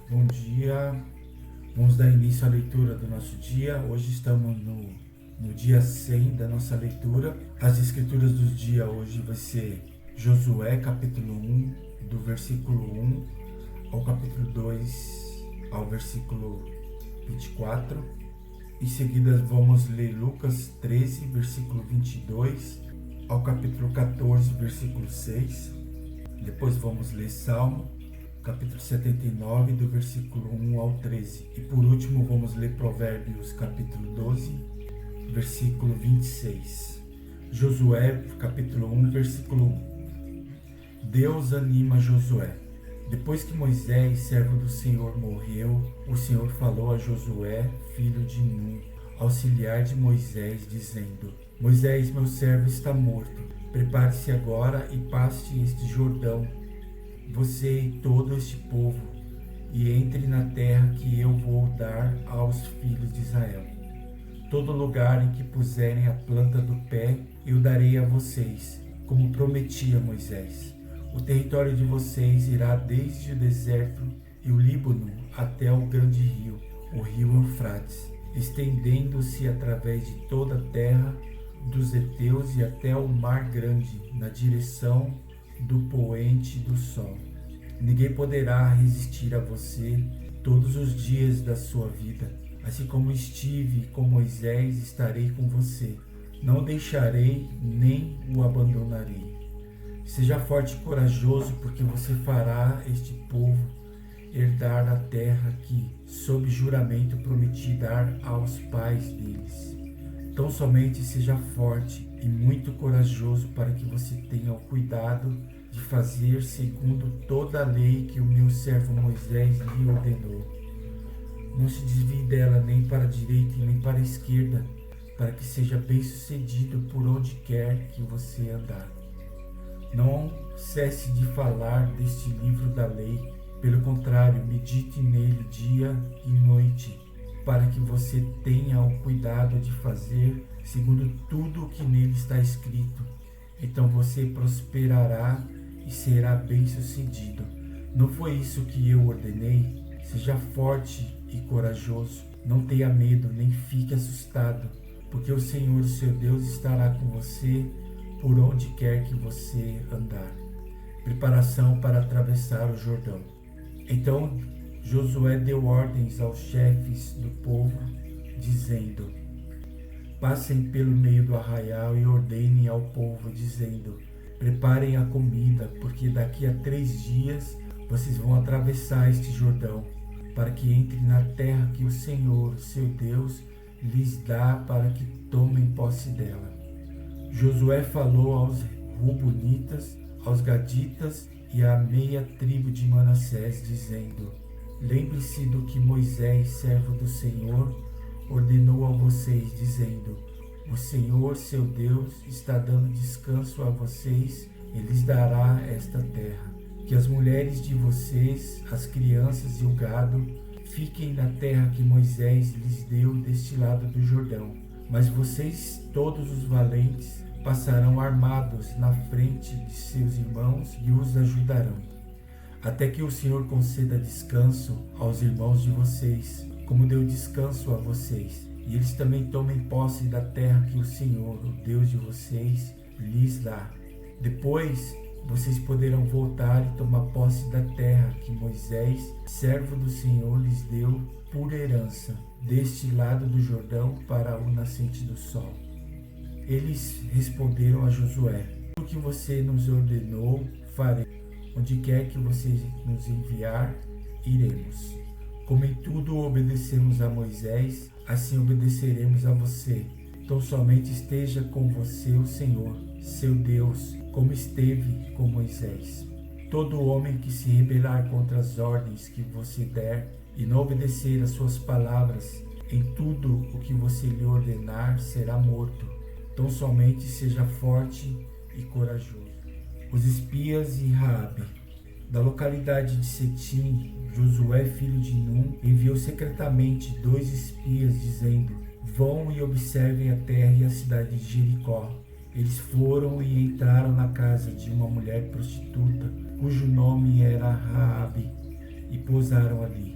Bom dia, vamos dar início à leitura do nosso dia. Hoje estamos no dia 100 da nossa leitura. As escrituras do dia hoje vai ser Josué capítulo 1, do versículo 1 ao capítulo 2, ao versículo 24. Em seguida vamos ler Lucas 13, versículo 22 ao capítulo 14, versículo 6. Depois vamos ler Salmo capítulo 79, do versículo 1 ao 13. E por último vamos ler Provérbios capítulo 12, versículo 26. Josué capítulo 1, versículo 1. Deus anima Josué. Depois que Moisés, servo do Senhor, morreu, o Senhor falou a Josué, filho de Nun, auxiliar de Moisés, dizendo: Moisés, meu servo, está morto. Prepare-se agora e passe este Jordão, você e todo este povo, e entre na terra que eu vou dar aos filhos de Israel. Todo lugar em que puserem a planta do pé, eu darei a vocês, como prometi a Moisés. O território de vocês irá desde o deserto e o Líbano até o grande rio, o rio Eufrates, estendendo-se através de toda a terra dos heteus e até o mar grande, na direção do poente do sol. Ninguém poderá resistir a você todos os dias da sua vida. Assim como estive com Moisés, estarei com você. Não o deixarei nem o abandonarei. Seja forte e corajoso, porque você fará este povo herdar a terra que, sob juramento, prometi dar aos pais deles. Tão somente seja forte e muito corajoso para que você tenha o cuidado de fazer segundo toda a lei que o meu servo Moisés lhe ordenou. Não se desvie dela nem para a direita e nem para a esquerda, para que seja bem-sucedido por onde quer que você andar. Não cesse de falar deste livro da lei, pelo contrário, medite nele dia e noite, para que você tenha o cuidado de fazer segundo tudo o que nele está escrito. Então você prosperará e será bem-sucedido. Não foi isso que eu ordenei? Seja forte e corajoso. Não tenha medo, nem fique assustado, porque o Senhor, seu Deus, estará com você por onde quer que você andar. Preparação para atravessar o Jordão. Então Josué deu ordens aos chefes do povo, dizendo: Passem pelo meio do arraial e ordenem ao povo, dizendo: Preparem a comida, porque daqui a 3 dias vocês vão atravessar este Jordão, para que entrem na terra que o Senhor, seu Deus, lhes dá para que tomem posse dela. Josué falou aos Rubonitas, aos Gaditas e à meia tribo de Manassés, dizendo: Lembre-se do que Moisés, servo do Senhor, ordenou a vocês, dizendo: O Senhor, seu Deus, está dando descanso a vocês e lhes dará esta terra. Que as mulheres de vocês, as crianças e o gado, fiquem na terra que Moisés lhes deu deste lado do Jordão. Mas vocês, todos os valentes, passarão armados na frente de seus irmãos e os ajudarão, até que o Senhor conceda descanso aos irmãos de vocês, como deu descanso a vocês, e eles também tomem posse da terra que o Senhor, o Deus de vocês, lhes dá. Depois vocês poderão voltar e tomar posse da terra que Moisés, servo do Senhor, lhes deu por herança, deste lado do Jordão para o nascente do sol. Eles responderam a Josué: O que você nos ordenou, faremos. Onde quer que você nos enviar, iremos. Como em tudo obedecemos a Moisés, assim obedeceremos a você. Então somente esteja com você o Senhor, seu Deus, como esteve com Moisés. Todo homem que se rebelar contra as ordens que você der e não obedecer às suas palavras, em tudo o que você lhe ordenar, será morto. Então somente seja forte e corajoso. Os espias e Raabe. Da localidade de Setim, Josué, filho de Nun, enviou secretamente 2 espias, dizendo: Vão e observem a terra e a cidade de Jericó. Eles foram e entraram na casa de uma mulher prostituta, cujo nome era Raabe, e pousaram ali.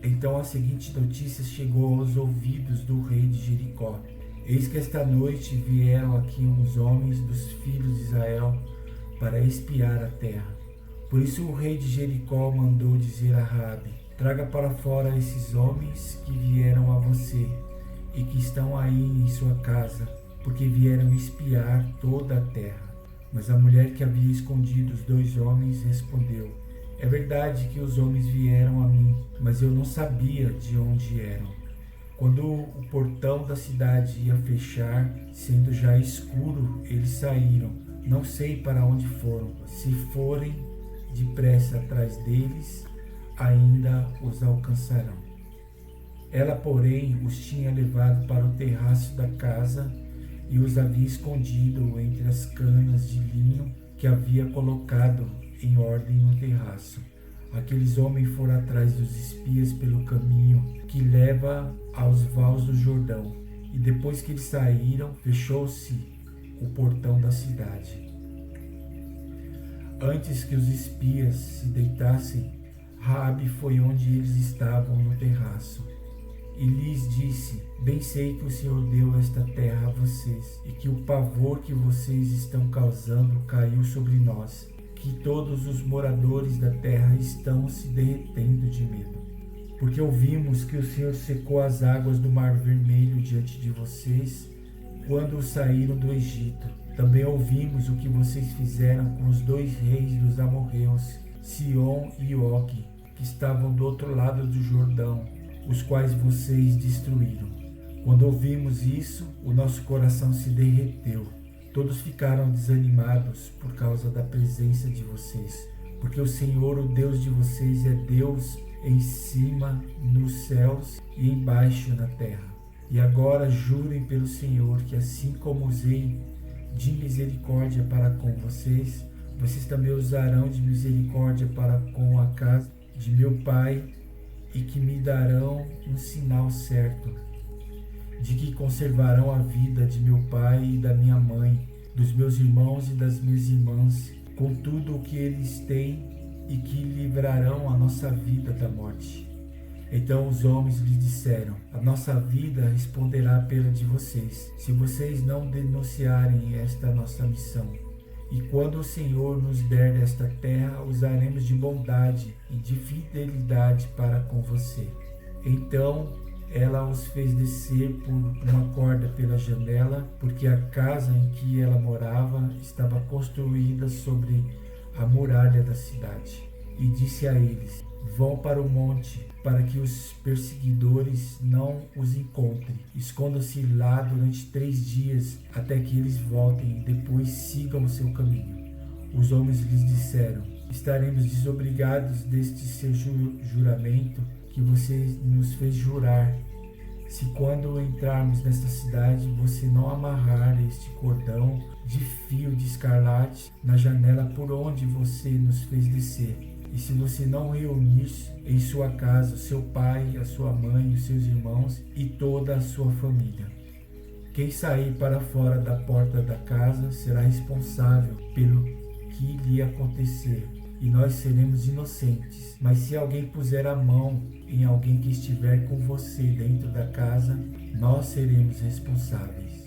Então a seguinte notícia chegou aos ouvidos do rei de Jericó: eis que esta noite vieram aqui uns homens dos filhos de Israel para espiar a terra. Por isso o rei de Jericó mandou dizer a Raabe: traga para fora esses homens que vieram a você e que estão aí em sua casa, porque vieram espiar toda a terra. Mas a mulher que havia escondido os 2 homens respondeu: é verdade que os homens vieram a mim, mas eu não sabia de onde eram. Quando o portão da cidade ia fechar, sendo já escuro, eles saíram. Não sei para onde foram. Se forem depressa atrás deles, ainda os alcançarão. Ela, porém, os tinha levado para o terraço da casa e os havia escondido entre as canas de linho que havia colocado em ordem no terraço. Aqueles homens foram atrás dos espias pelo caminho que leva aos vales do Jordão, e depois que eles saíram, fechou-se o portão da cidade. Antes que os espias se deitassem, Raabe foi onde eles estavam no terraço e lhes disse: bem sei que o Senhor deu esta terra a vocês, e que o pavor que vocês estão causando caiu sobre nós, que todos os moradores da terra estão se derretendo de medo. Porque ouvimos que o Senhor secou as águas do Mar Vermelho diante de vocês quando saíram do Egito. Também ouvimos o que vocês fizeram com os 2 reis dos amorreus, Sion e Og, que estavam do outro lado do Jordão, os quais vocês destruíram. Quando ouvimos isso, o nosso coração se derreteu. Todos ficaram desanimados por causa da presença de vocês, porque o Senhor, o Deus de vocês, é Deus em cima nos céus e embaixo na terra. E agora jurem pelo Senhor que assim como usei de misericórdia para com vocês, vocês também usarão de misericórdia para com a casa de meu pai, e que me darão um sinal certo, de que conservarão a vida de meu pai e da minha mãe, dos meus irmãos e das minhas irmãs, com tudo o que eles têm, e que livrarão a nossa vida da morte. Então os homens lhe disseram: a nossa vida responderá pela de vocês, se vocês não denunciarem esta nossa missão. E quando o Senhor nos der esta terra, usaremos de bondade e de fidelidade para com você. Então ela os fez descer por uma corda pela janela, porque a casa em que ela morava estava construída sobre a muralha da cidade. E disse a eles: vão para o monte, para que os perseguidores não os encontrem. Escondam-se lá durante 3 dias, até que eles voltem, e depois sigam o seu caminho. Os homens lhes disseram: estaremos desobrigados deste seu juramento que você nos fez jurar, se quando entrarmos nesta cidade você não amarrar este cordão de fio de escarlate na janela por onde você nos fez descer. E se você não reunir em sua casa o seu pai, a sua mãe, os seus irmãos e toda a sua família. Quem sair para fora da porta da casa será responsável pelo que lhe acontecer, e nós seremos inocentes. Mas se alguém puser a mão em alguém que estiver com você dentro da casa, nós seremos responsáveis.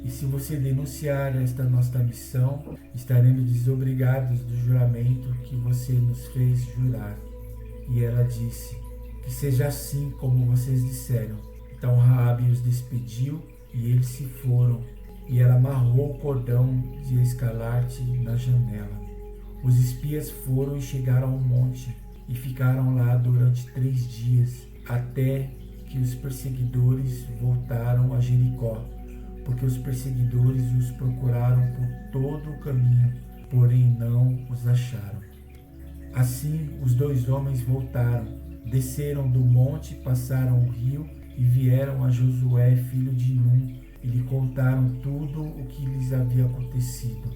E se você denunciar esta nossa missão, estaremos desobrigados do juramento que você nos fez jurar. E ela disse: que seja assim como vocês disseram. Então Raabe os despediu e eles se foram. E ela amarrou o cordão de escarlate na janela. Os espias foram e chegaram ao monte e ficaram lá durante 3 dias, até que os perseguidores voltaram a Jericó. Porque os perseguidores os procuraram por todo o caminho, porém não os acharam. Assim os 2 homens voltaram, desceram do monte, passaram o rio e vieram a Josué, filho de Num, e lhe contaram tudo o que lhes havia acontecido.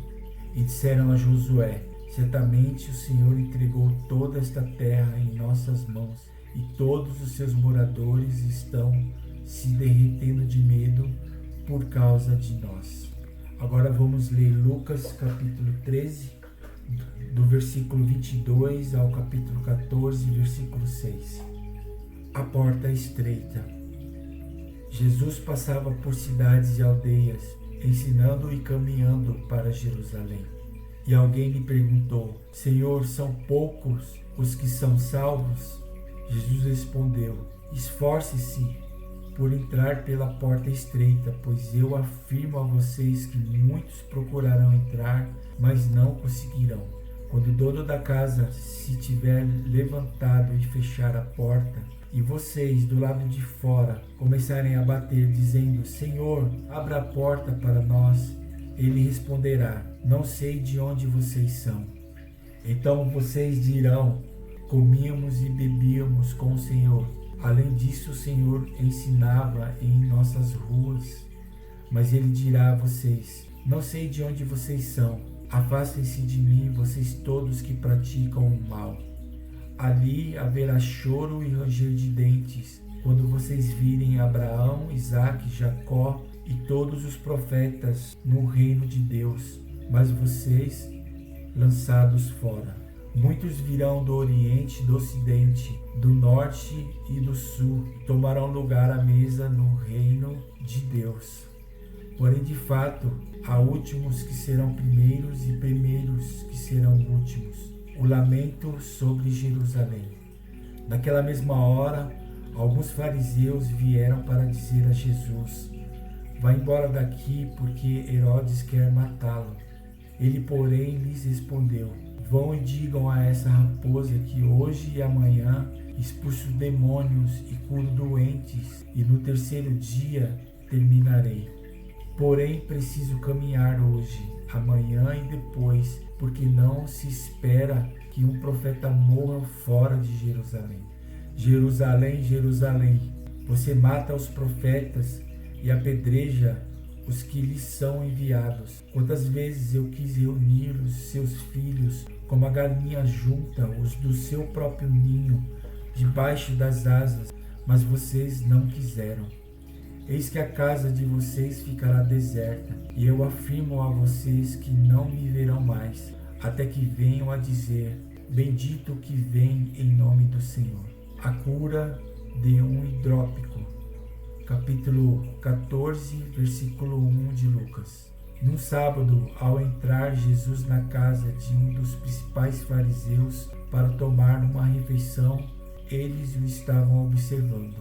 E disseram a Josué: certamente o Senhor entregou toda esta terra em nossas mãos, e todos os seus moradores estão se derretendo de medo por causa de nós. Agora vamos ler Lucas capítulo 13, do versículo 22 ao capítulo 14, versículo 6. A porta estreita. Jesus passava por cidades e aldeias, ensinando e caminhando para Jerusalém. E alguém lhe perguntou: Senhor, são poucos os que são salvos? Jesus respondeu: Esforce-se por entrar pela porta estreita, pois eu afirmo a vocês que muitos procurarão entrar, mas não conseguirão. Quando o dono da casa se tiver levantado e fechar a porta, e vocês do lado de fora começarem a bater, dizendo: Senhor, abra a porta para nós, ele responderá: Não sei de onde vocês são. Então vocês dirão: Comíamos e bebíamos com o Senhor. Além disso, o Senhor ensinava em nossas ruas. Mas ele dirá a vocês: Não sei de onde vocês são. Afastem-se de mim, vocês todos que praticam o mal. Ali haverá choro e ranger de dentes, quando vocês virem Abraão, Isaque, Jacó e todos os profetas no reino de Deus, mas vocês lançados fora. Muitos virão do Oriente, do Ocidente, do Norte e do Sul, e tomarão lugar à mesa no reino de Deus. Porém, de fato, há últimos que serão primeiros e primeiros que serão últimos. O lamento sobre Jerusalém. Naquela mesma hora, alguns fariseus vieram para dizer a Jesus: Vá embora daqui, porque Herodes quer matá-lo. Ele, porém, lhes respondeu: Vão e digam a essa raposa que hoje e amanhã expulso demônios e curo doentes, e no terceiro dia terminarei. Porém, preciso caminhar hoje, amanhã e depois, porque não se espera que um profeta morra fora de Jerusalém. Jerusalém, Jerusalém, você mata os profetas e apedreja os que lhes são enviados. Quantas vezes eu quis reunir os seus filhos, como a galinha junta os do seu próprio ninho, debaixo das asas, mas vocês não quiseram. Eis que a casa de vocês ficará deserta, e eu afirmo a vocês que não me verão mais, até que venham a dizer: Bendito o que vem em nome do Senhor. A cura de um hidrópico. Capítulo 14, versículo 1 de Lucas. Num sábado, ao entrar Jesus na casa de um dos principais fariseus para tomar uma refeição, eles o estavam observando.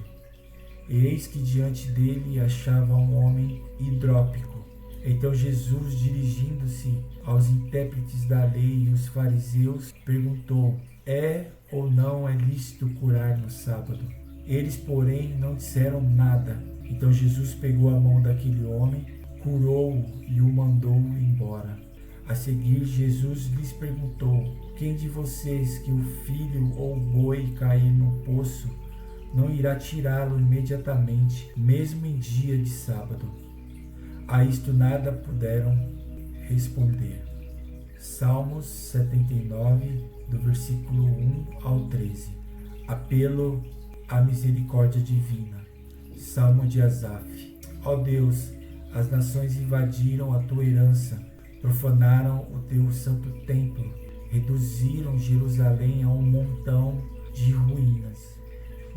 Eis que diante dele achava um homem hidrópico. Então Jesus, dirigindo-se aos intérpretes da lei e os fariseus, perguntou: É ou não é lícito curar no sábado? Eles, porém, não disseram nada. Então Jesus pegou a mão daquele homem, curou-o e o mandou embora. A seguir, Jesus lhes perguntou: Quem de vocês que o filho ou o boi cair no poço não irá tirá-lo imediatamente, mesmo em dia de sábado? A isto nada puderam responder. Salmos 79, do versículo 1 ao 13. Apelo à misericórdia divina. Salmo de Asaf. Ó Deus, as nações invadiram a tua herança, profanaram o teu santo templo, reduziram Jerusalém a um montão de ruínas.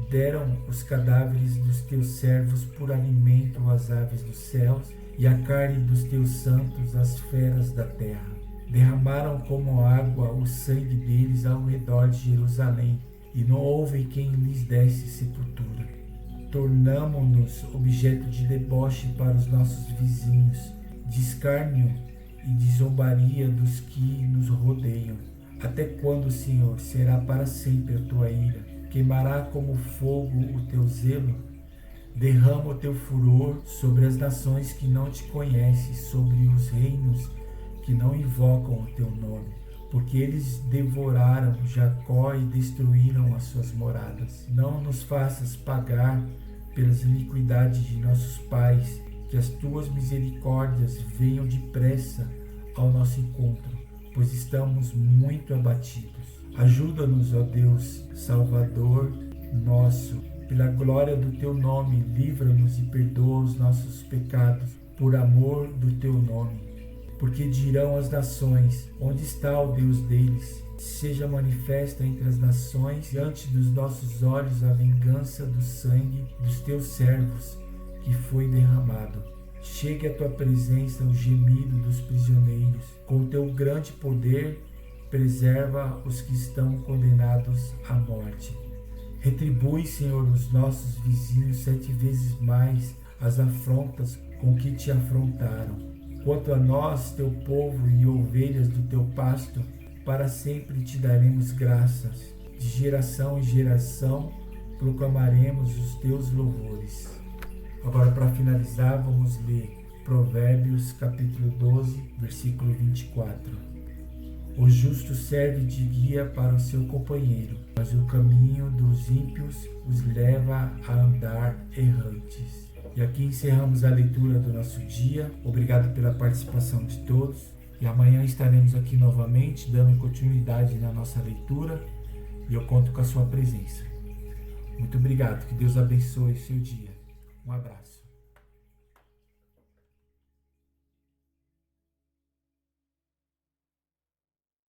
Deram os cadáveres dos teus servos por alimento às aves dos céus e a carne dos teus santos às feras da terra. Derramaram como água o sangue deles ao redor de Jerusalém, e não houve quem lhes desse sepultura. Tornamo-nos objeto de deboche para os nossos vizinhos, de escárnio e de zombaria dos que nos rodeiam. Até quando, Senhor, será para sempre a tua ira? Queimará como fogo o teu zelo? Derrama o teu furor sobre as nações que não te conhecem, sobre os reinos que não invocam o teu nome, porque eles devoraram Jacó e destruíram as suas moradas. Não nos faças pagar pelas iniquidades de nossos pais, que as tuas misericórdias venham depressa ao nosso encontro, pois estamos muito abatidos. Ajuda-nos, ó Deus, Salvador nosso, pela glória do teu nome, livra-nos e perdoa os nossos pecados, por amor do teu nome. porque dirão as nações: onde está o Deus deles? Seja manifesta entre as nações, diante dos nossos olhos, a vingança do sangue dos teus servos que foi derramado. Chegue à tua presença o gemido dos prisioneiros. Com teu grande poder, preserva os que estão condenados à morte. Retribui, Senhor, os nossos vizinhos 7 vezes mais as afrontas com que te afrontaram. Quanto a nós, teu povo e ovelhas do teu pasto, para sempre te daremos graças. De geração em geração proclamaremos os teus louvores. Agora, para finalizar, vamos ler Provérbios capítulo 12, versículo 24. O justo serve de guia para o seu companheiro, mas o caminho dos ímpios os leva a andar errantes. E aqui encerramos a leitura do nosso dia. Obrigado pela participação de todos. E amanhã estaremos aqui novamente, dando continuidade na nossa leitura. E eu conto com a sua presença. Muito obrigado. Que Deus abençoe o seu dia. Um abraço.